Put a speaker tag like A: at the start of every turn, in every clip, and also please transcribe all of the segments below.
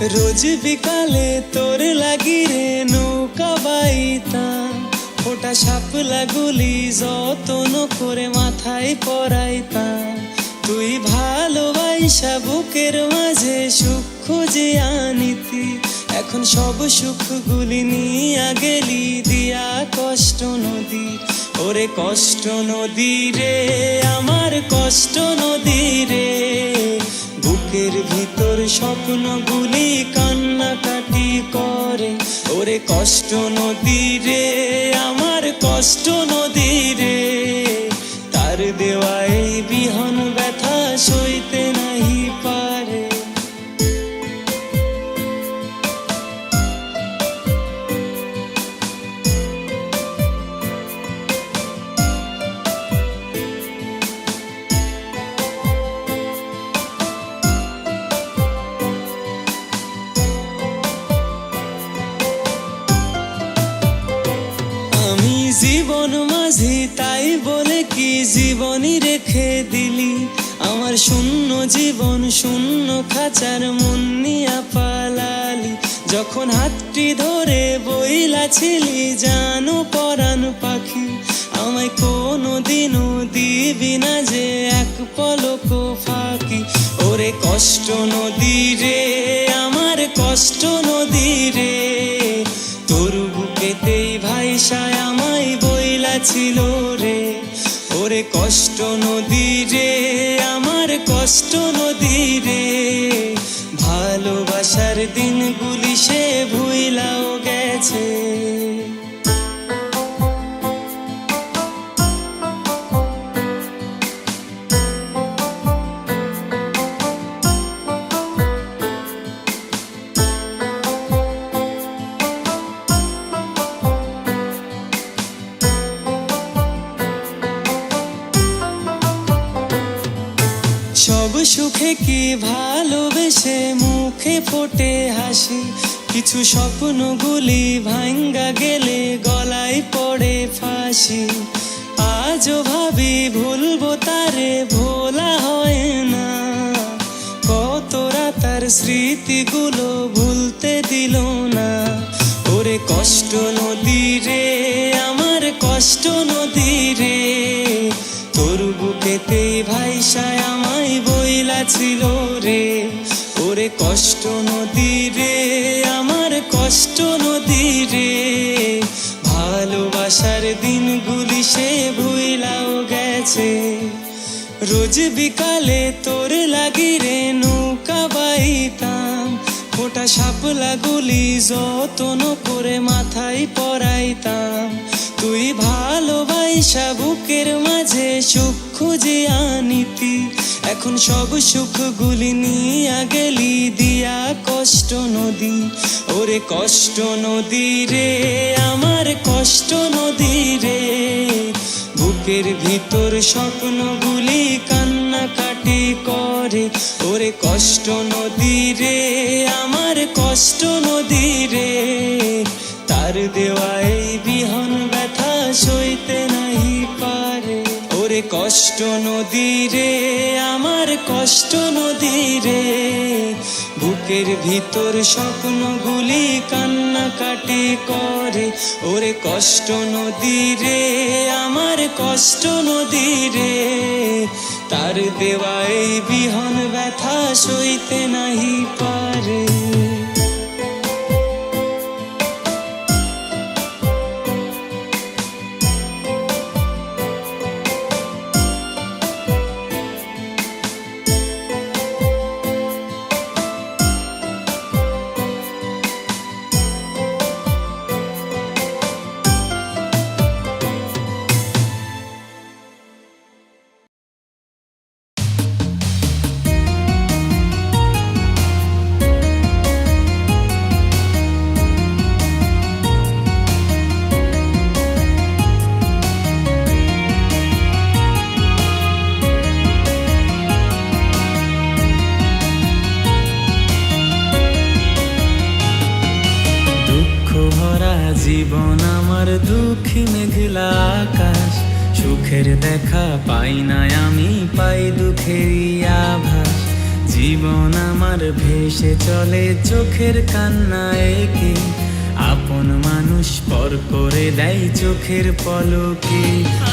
A: রোজ বিকালে তোর লাগি রে নৌকা বাইতাম, ফোটা শাপলা গুলি যতন করে মাথায় পরাইতাম। তুই ভালোবাসা বুকের মাঝে সুখ খুঁজে আনিতি, এখন সব সুখগুলি নিয়া গেলি দিয়া কষ্ট নদী। ওরে কষ্ট নদী রে, আমার কষ্ট নদী রে, বুকের ভিতর স্বপ্নগুলি কান্নাকাটি করে। ওরে কষ্ট নদী রে, আমার কষ্ট নদী রে, তার দেওয়া এই বিহন ব্যথা সইতে নাহি পারে। জীবন মাঝি তাই বলে কি জীবনই রেখে দিলি, আমার শূন্য জীবন শূন্য খাঁচার মন নিয়া পালালি। যখন হাতটি ধরে বইলাছিলি জানো পরাণ পাখি, আমায় কোনো দিনও দিবি না যে এক পলক ফাঁকি। ওরে কষ্ট নদী রে, আমার কষ্ট নদী রে, তোর বুকেতেই ভাইসায় আমায় বইলাছিল রে। ওরে কষ্ট নদী রে, আমার কষ্ট নদী রে, ভালোবাসার দিনগুলি সে ভুইলাও গেছে। সব সুখে কি ভালোবেসে মুখে ফোটে হাসি, কিছু স্বপ্নগুলি ভাঙ্গা গেলে গলায় পড়ে ফাঁসি। আজও ভাবি ভুলবো তারে, ভোলা হয় না, কত রাতার স্মৃতিগুলো ভুলতে দিল না। ওরে কষ্ট নদী রে, আমার কষ্ট নদী রে, তোর বুকেতেই ভাইসায় আমায় বইলাছিল রে। ওরে কষ্ট নদী রে, আমার কষ্ট নদী রে, ভালোবাসার দিনগুলি সে ভুইলাও গেছে। রোজ বিকালে তোর লাগি রে নৌকা বাইতাম, ফোটা শাপলা গুলি যতন করে মাথায় পরাইতাম। তুই ভালোবাসা বুকের মাঝে সুখ খুঁজে আনিতি, এখন সব সুখগুলি নিয়া গেলি দিয়া কষ্ট নদী। ওরে কষ্ট নদী রে, আমার কষ্ট নদী রে, বুকের ভিতর স্বপ্নগুলি কান্নাকাটি করে। ওরে কষ্ট নদী রে, আমার কষ্ট নদী রে, তার দেওয়া এই বিহন ব্যথা সইতে নাহি পারে। ওরে কষ্ট নদী রে, আমার কষ্ট নদী রে, বুকের ভিতর স্বপ্নগুলি কান্নাকাটি করে। ওরে কষ্ট নদী রে, আমার কষ্ট নদী রে, তার দেওয়া এই বিহন ব্যথা সইতে নাহি পারে। জীবন আমার দুঃখী মেঘলা আকাশ, সুখের দেখা পাই না আমি, পাই দুঃখেরই আভাস। জীবন আমার ভেসে চলে চোখের কান্নায় একে, আপন মানুষ পর করে দেয় চোখের পলকে।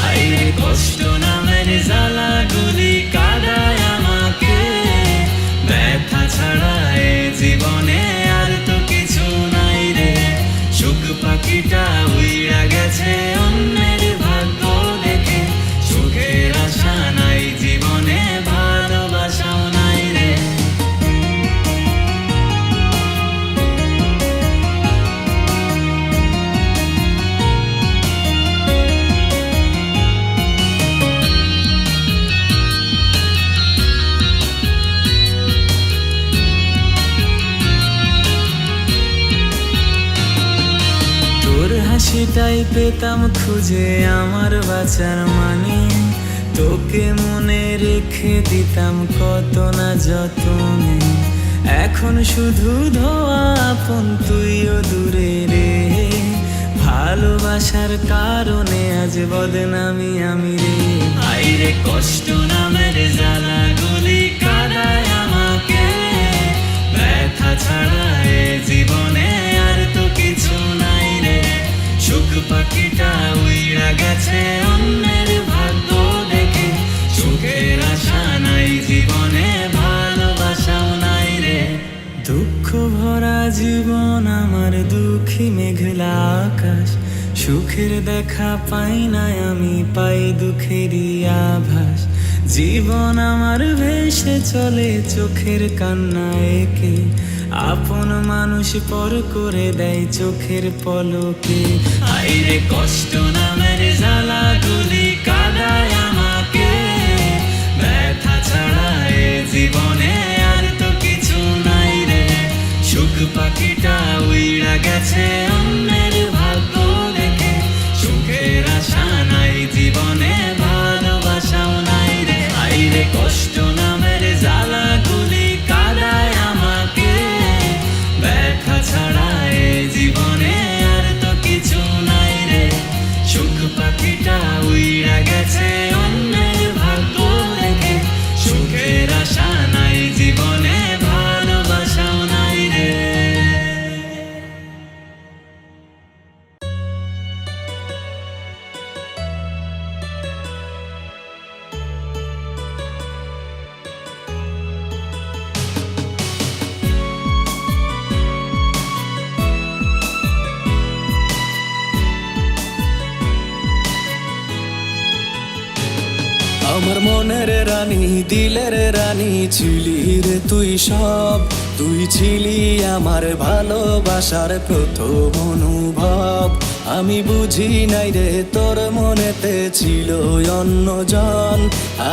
A: আইরে কষ্ট নামের জ্বালাগুলি কাদায় আমাকে, ব্যথা ছাড়া এ জীবনে আর তো কিছু নাই রে। সুখ পাখিটা উইড়া গেছে অন্যের ভাগ্য দেখে, সুখের আশা নাই জীবনে, ভালোবাসাও নাই রে। তোর হাসিটাই পেতাম খুঁজে আমার বাঁচার মানে, তোকে মনে রেখে দিতাম কত না যতনে। এখন শুধু ধোয়া আপন, তুইও দূরে রে। ভালোবাসার কারণে আজ বদনামি আমি রে। আইরে কষ্ট নামের জ্বালাগুলি কাদায় আমাকে, ব্যথা ছাড়া এ জীবনে আর তো কিছু নাই রে। সুখ পাখিটা উইড়া গেছে অন্যের ভাগ্য দেখে, সুখের আশা নাই জীবনে, ভালোবাসাও নাই রে। দুঃখ ভরা জীবন আমার, দুঃখী মেঘলা আকাশ, সুখের দেখা পাই না আমি, পাই দুঃখেরই আভাস। জীবন আমার ভেসে চলে চোখের কান্না একে, আপন মানুষ পর করে দেয় চোখের পলকে। আইরে কষ্ট নামের জ্বালাগুলি কাদায় আমাকে, ব্যথা ছাড়া এ জীবনে আর তো কিছু নাই রে। সুখ পাখিটা উইড়া গেছে অন্যের ভাগ্য দেখে, সুখের আশা নাই জীবনে, ভালোবাসাও নাই রে। আইরে কষ্ট নামের জ্বালাগুলি কাদায় আমাকে, ব্যথা ছাড়া এ জীবনে আর তো কিছু নাই রে। সুখ পাখিটা উইড়া গেছে অন্যের ভাগ্য দেখে, সুখের আশা নাই জীবনে, ভালোবাসাও নাই রে।
B: আমার মনের রানী, দিলের রানী ছিলি রে তুই সব। তুই ছিলি আমার ভালোবাসার প্রথম অনুভব। আমি বুঝি নাই রে তোর মনেতে ছিল অন্যজন,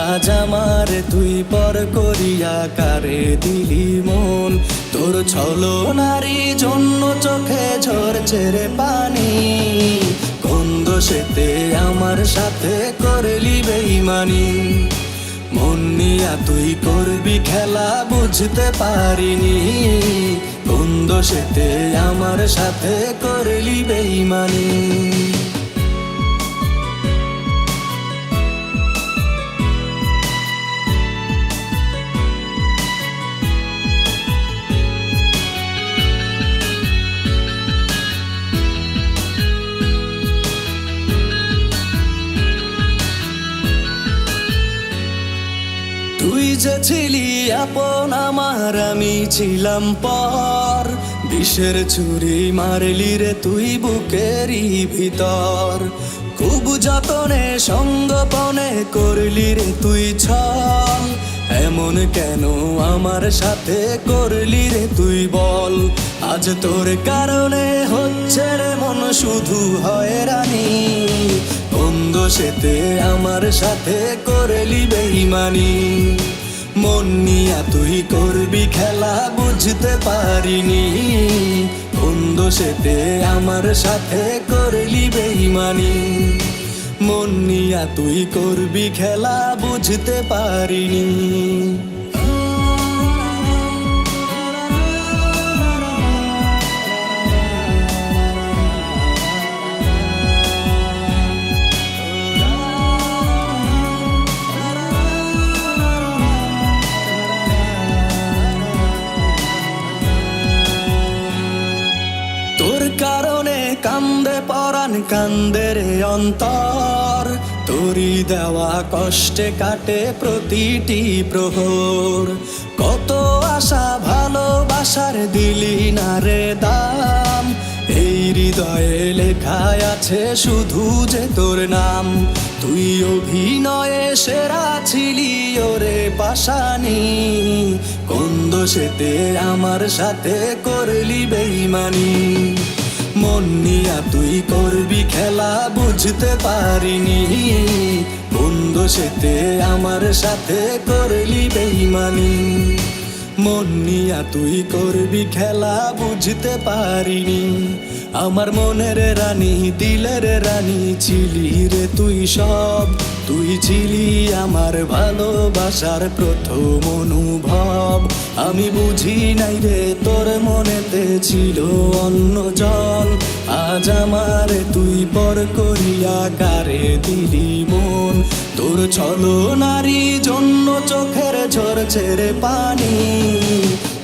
B: আজ আমার তুই পর করিয়া কারে দিলি মন। তোর ছলনারই জন্য চোখে ঝরছে রে পানি, কোন দোষেতে আমার সাথে করলি বেইমানি। মন নিয়া তুই করবি খেলা বুঝতে পারিনি, কোন দোষেতে আমার সাথে করলি বেইমানি। তুই যে ছিলি আপন আমার, আমি ছিলাম পর। বিষের ছুরি মারলি রে তুই বুকেরই ভিতর, খুব যতনে সঙ্গোপনে করলি রে তুই ছল। এমন কেন আমার সাথে করলি রে তুই বল। আজ তোর কারণে হচ্ছে রে মন শুধু হয়রানি, কোন দোষেতে আমার সাথে করলি বেইমানি। মন নিয়া তুই করবি খেলা বুঝতে পারিনি, কোন দোষেতে আমার সাথে করলি বেইমানি। মন নিয়া তুই করবি খেলা বুঝতে পারিনি। প্রাণ কান্দে রে অন্তর, তোরি দেওয়া কষ্টে কাটে প্রতিটি প্রহর। কত আশা ভালোবাসার দিলি না রে দাম, এই হৃদয়ে লেখায় আছে শুধু যে তোর নাম। তুই অভিনয়ে সেরা ছিলি ওরে পাশানি, কোন দোষেতে আমার সাথে করলি বেইমানি। মন নিয়া তুই করবি খেলা বুঝতে পারিনি, কোন দোষেতে আমার সাথে করলি বেইমানি। মন নিয়া তুই করবি খেলা বুঝতে পারিনি, আমার মনের রানী দিলের রানী ছিলি রে তুই সব। তুই ছিলি আমার ভালোবাসার প্রথম অনুভব, আমি বুঝি নাই রে তোর মনেতে ছিল অন্য জন। আজ আমার তুই পর করিয়া কারে দিলি মন, তোর ছলো নারী জন্য চোখের ঝরছে রে পানি।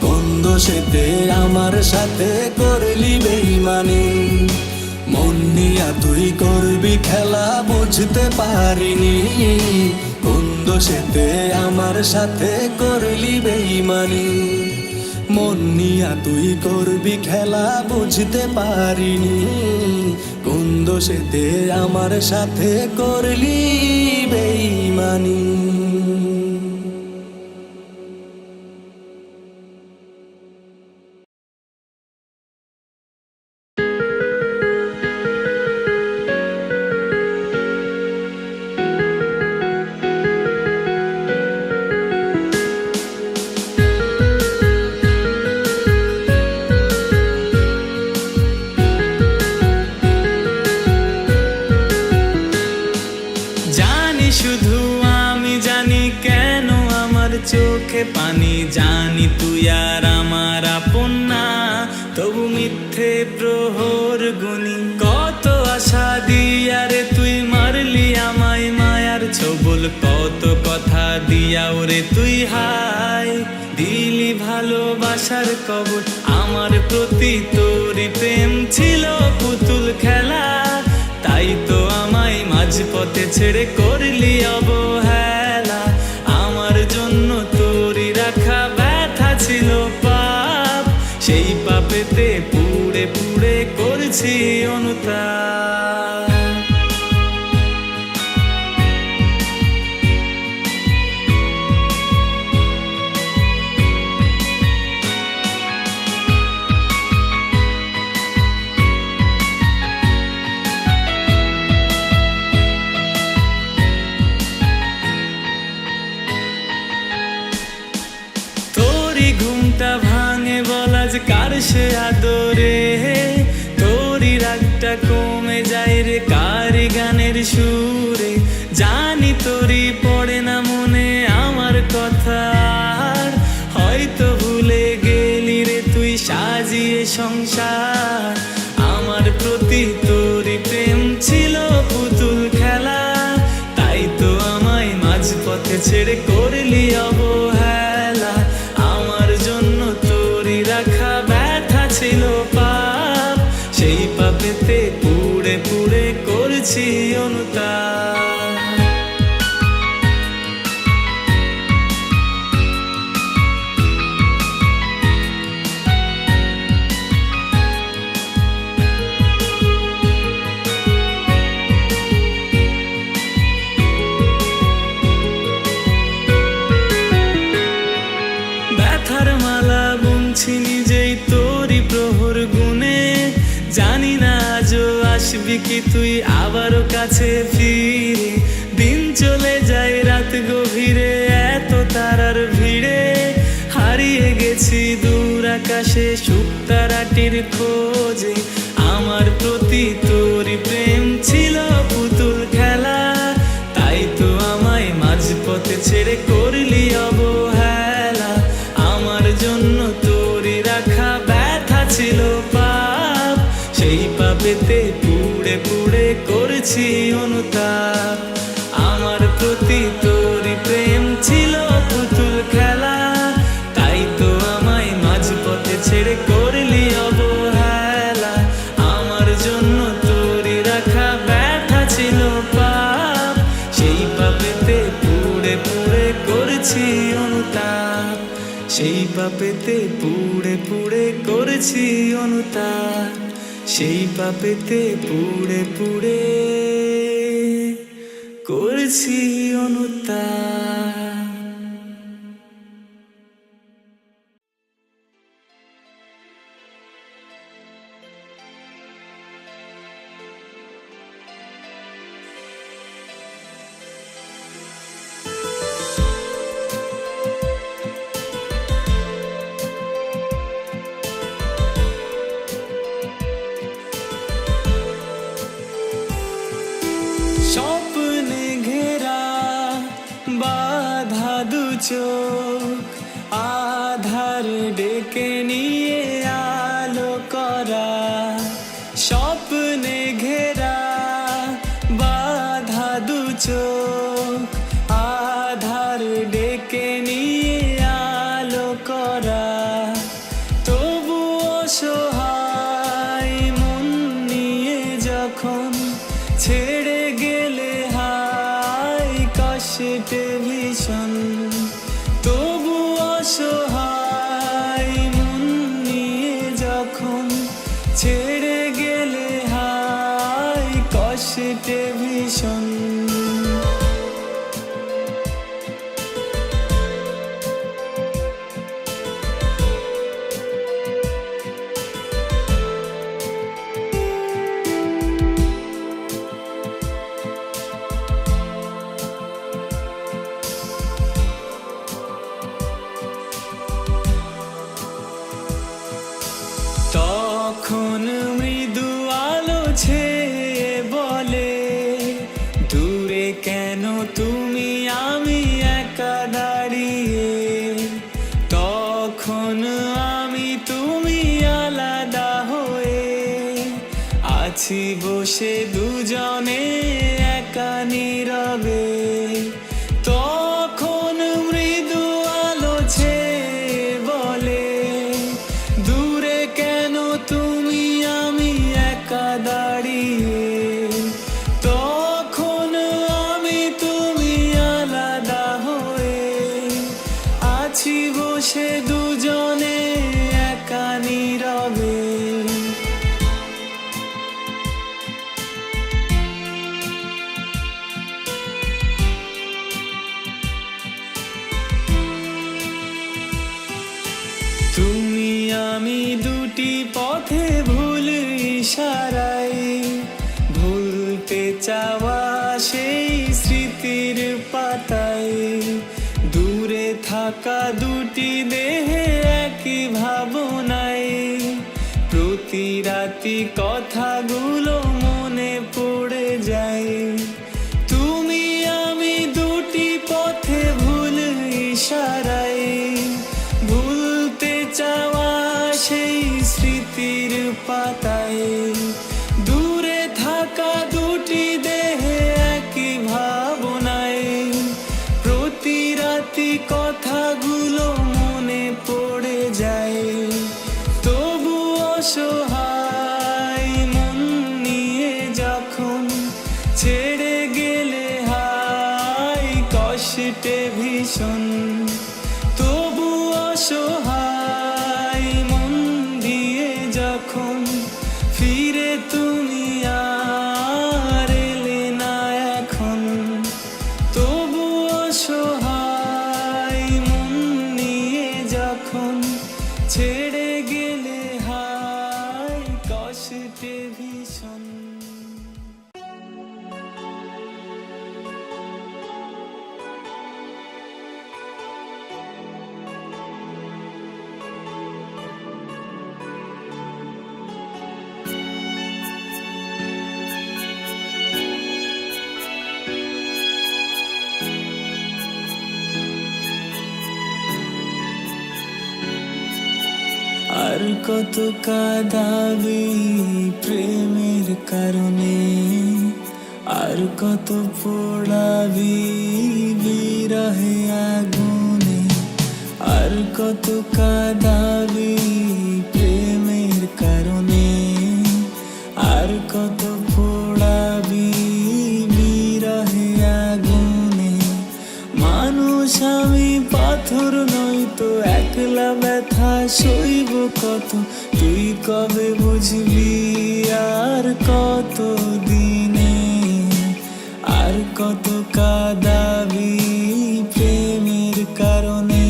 B: কোন দোষেতে আমার সাথে করলি বেইমানি, মন নিয়া তুই করবি খেলা বুঝতে পারিনি, কোন দোষেতে আমার সাথে করলি বেইমানি। মন নিয়া তুই করবি খেলা বুঝতে পারিনি, কোন দোষেতে আমার সাথে করলি বেইমানি।
A: শুধু আমি জানি কেন আমার চোখে পানি, জানি তুই আর আমার আপন না, তবু মিথ্যে প্রহর গুনি। কত আশা দিয়া রে তুই মারলি আমায় মায়ার ছবল, কত কথা দিয়া ওরে তুই হাই দিলি ভালোবাসার কবর। আমার প্রতি তোরই প্রেম ছিল পুতুল খেলা, তাই তো আমায় মাঝপথে ছেড়ে করলি অবহেলা। আমার জন্য তোরই রাখা ব্যথা ছিল পাপ, সেই পাপেতে পুড়ে পুড়ে করছি অনুতাপ। ঘুমটা ভাঙে বলা যে কার সে আদরে, তোরই রাগটা কমে যায় রে কার গানের সুরে। জানি তোরই পড়ে না মনে আমার কথা, হয়তো ভুলে গেলি রে তুই সাজিয়ে সংসার। আমার প্রতি তোরই প্রেম ছিল পুতুল খেলা, তাই তো আমায় মাঝপথে ছেড়ে করলি অবহেলা। আমার জন্য তোরই রাখা ব্যথা ছিল পাপ, সেই পাপেতে পুড়ে পুড়ে করছি অনুতাপ। ব্যথার মালা বুনছি নিজেই তোরই প্রহর গুনে, জানি না আজও আসবি কি তুই আবারও কাছে ফিরে। দিন চলে যায় রাত গভীরে এত তারার ভিড়ে, হারিয়ে গেছি দূর আকাশে শুকতারাটির খোঁজে। আমার প্রতি তোরই প্রেম ছিল পুতুল খেলা, তাই তো আমায় মাঝপথে ছেড়ে করলি অবহেলা। আমার জন্য তোরই রাখা ব্যথা ছিল পাপ, সেই পাপেতে পুড়ে পুড়ে করছি অনুতাপ। আমার প্রতি তোরই প্রেম ছিল পুতুল খেলা, তাই তো আমায় মাঝপথে ছেড়ে করলি অবহেলা। আমার জন্য তোরই করেছি অনুতাপ, সেই পাপেতে পুড়ে পুড়ে করেছি অনুতাপ, সেই পাপেতে পুড়ে পুড়ে করেছি অনুতাপ। স্বপ্নে ঘেরা বাধা দু চোখ, আধার ডেকে নিয়ে আলো করা। স্বপ্নে ঘেরা বাধা দু চোখ, আধার ডেকে নিয়ে আলো করা। তবুও সহায় মন নিয়ে যখন ছেড়ে গেলে হায় কষ্টে ভীষণ, তবু অসহায় মন নিয়ে যখন ছেড়ে গেলে হায় কষ্টে ভীষণ। তখন মৃদু আলো ছেয়ে বলে, দূরে কেন তুমি আমি একা দাঁড়িয়ে। তখন আমি তুমি আলাদা হয়ে আছি বসে দুজনে একা নীরবে। তখন মৃদু আলো ছেয়ে বলে, দূরে কেন তুমি আমি একা দাঁড়িয়ে। তখন আমি তুমি আলাদা হয়ে আছি বসে দুজনে একা নীরবে। তুমি আমি দুটি পথে ভুল ইশারায়, ভুলতে চাওয়া সেই স্মৃতির পাতায়। দূরে থাকা দুটি দেহে একই ভাবনায়, প্রতি রাতি কথাগুলো মনে পড়ে যায়। তুমি আমি দুটি পথে ভুল ইশারায়, ভুলতে চাওয়া সেই স্মৃতির পাতায়। দূরে থাকা দুটি দেহে একই ভাবনায়, প্রতি রাতি কথাগুলো মনে পড়ে যায়। তবু অসহায় মন নিয়ে যখন ছেড়ে গেলে হায় কষ্টে ভীষণ। তবু অসহায় মন দিয়ে যখন ফিরে তুমি আর এলে না এখন। তবু অসহায় মন নিয়ে যখন ছেড়ে গেলে হায় কষ্টে ভীষণ। আর কত কাঁদাবি প্রেমের কারণে, আর কত পোড়াবি বিরহে আগুনে। আর কত কাঁদাবি প্রেমের কারণে, আর কত পোড়াবি বিরহে আগুনে। মানুষ মানুষ আমি, পাথর নই তো, একলা ব্যথা সইব কত, তুই কবে বুঝবি আর কত দিনে, আর কত কাঁদাবি প্রেমের কারণে,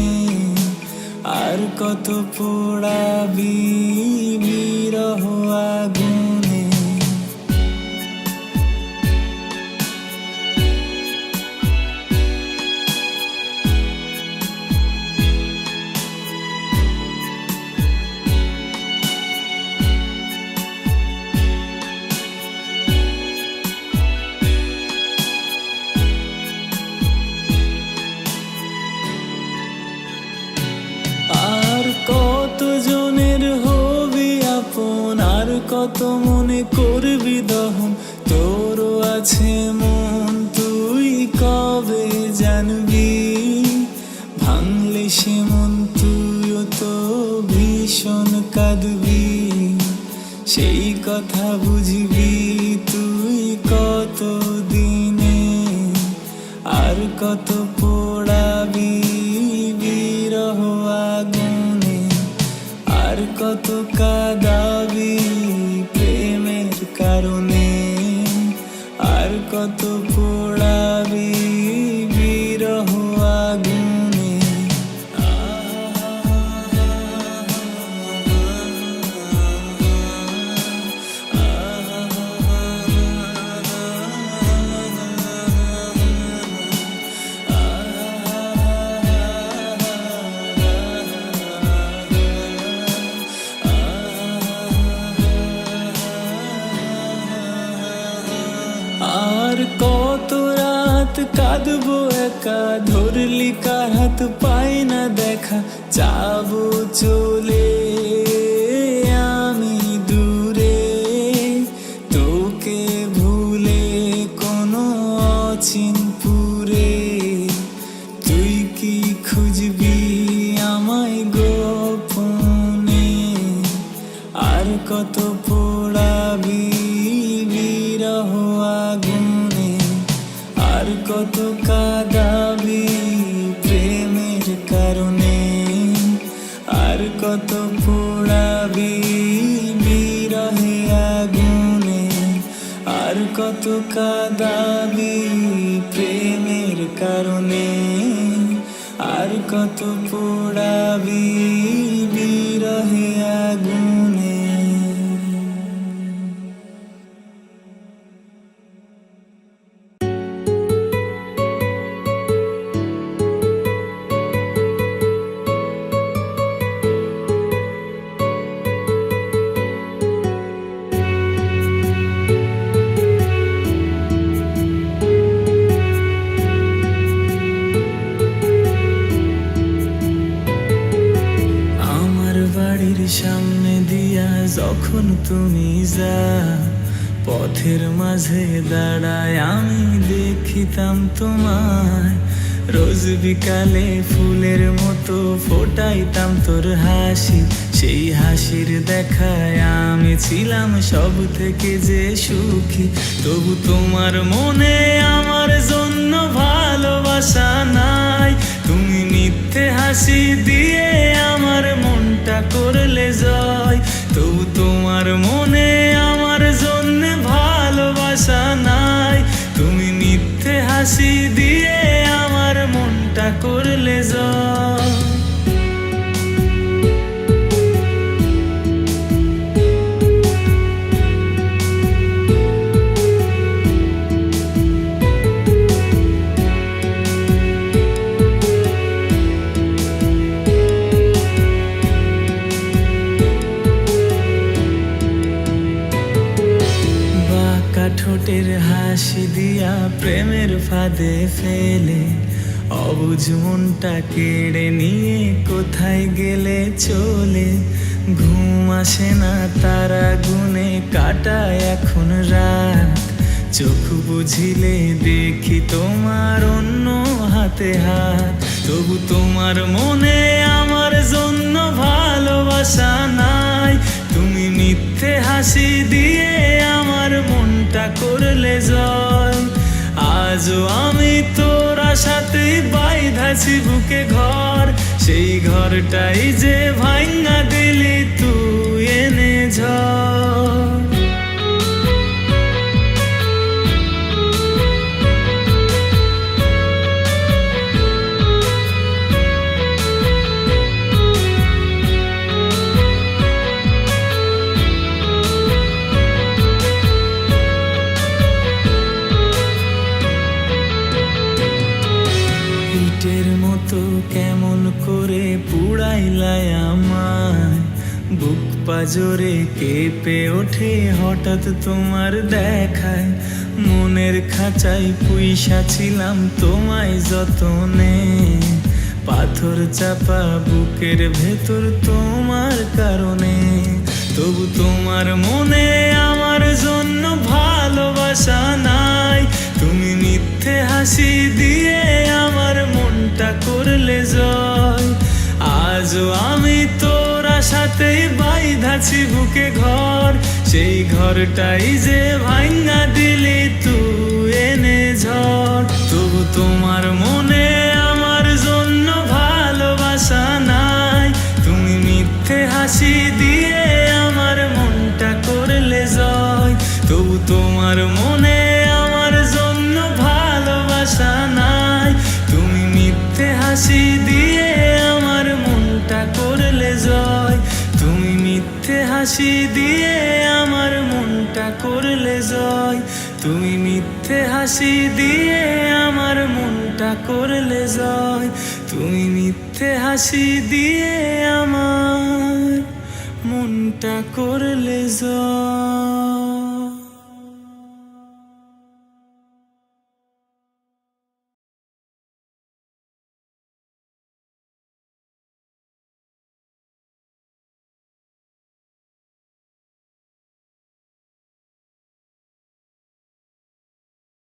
A: আর কত পোড়াবি বিরহ আগুনে। আর কত জনের হবি আপন, আর কত মনে করবি দহন, তোরও আছে মন তুই কবে জানবি, ভাঙলে সে মন তুইও তো ভীষণ কাঁদবি, সেই কথা বুঝবি তুই কত দিনে, আর কত পোড়াবি বিরহ আগুনে, আর কত কাঁদাবি প্রেমের কারণে, আর কত পোড়াবি বিরহ আগুনে। আর কত রাত কাঁদবো একা, ধরলি কার হাত পাই না দেখা, যাবো চলে আমি দূরে, তোকে ভুলে কোনো অচিনপুরে, তুই কি খুঁজবি আমায় গোপনে, আর কত পোড়াবি বিরহ আগুনে, আর কত কাঁদাবি প্রেমের কারণে, আর কত পোড়াবি বিরহে আগুনে, আর কত কাঁদাবি প্রেমের কারণে, আর কত পোড়াবি বিরহে আগুনে। সামনে দিয়া যখন তুমি যা, পথের মাঝে দাঁড়ায় আমি দেখিতাম তোমায়, রোজ বিকালে ফুলের মতো ফোটাইতাম তোর হাসি, সেই হাসির দেখায় আমি ছিলাম সব থেকে যে সুখী, তবু তোমার মনে আমার জন্য ভালোবাসা নাই, তুমি মিথ্যে হাসি দিয়ে আমার মনটা করলে জয়, তবু তোমার মনে আমার জন্য ভালোবাসা নাই, তুমি মিথ্যে হাসি দিয়ে আমার মনটা করলে জয়। ঠোঁটের হাসি দিয়া প্রেমের ফাঁদে ফেলে, অবুঝ মনটা কেড়ে নিয়ে কোথায় গেলে চলে, ঘুম আসে না তারা গুনে কাটায় এখন রাত, চোখ বুঝিলে দেখি তোমার অন্য হাতে হাত, তবু তোমার মনে আমার জন্য ভালোবাসা নাই, তুমি মিথ্যে হাসি দিয়ে আমার মনটা করলে জয়। আজও আমি তোর আশাতেই বাইধা বুকে ঘর, সেই ঘরটাই যে ভাঙা দিলি তুই এনে ঝড়। ইটের মতো কেমন করে পুড়াইলাই আমায়, বুক পাজরে কেঁপে ওঠে হঠাৎ তোমার দেখায়। মনের খাঁচায় পুইসা ছিলাম তোমায় যতনে, পাথর চাপা বুকের ভেতর তোমার কারণে। তবু তোমার মনে আমার জন্য ভালোবাসা নাই, তুমি মিথ্যে হাসি দিয়ে আমার মনটা করলে জয়। আজও আমি তোর আশাতেই বাইধাছি বুকে ঘর, সেই ঘরটাই যে ভাঙা দিলি তুই এনে ঝড়। তবু তোমার মনে আমার জন্য ভালোবাসা নাই, তুমি মিথ্যে হাসি দিয়ে আমার মনটা করলে জয়। তবু তোমার মনে আমার জন্য ভালোবাসা নাই, তুমি মিথ্যে হাসি দিয়ে আমার মনটা করলে জয়। তুমি মিথ্যে হাসি দিয়ে আমার মনটা করলে জয়। তুমি মিথ্যে হাসি দিয়ে আমার মনটা করলে জয়। তুমি মিথ্যে হাসি দিয়ে আমার মনটা করলে জয়।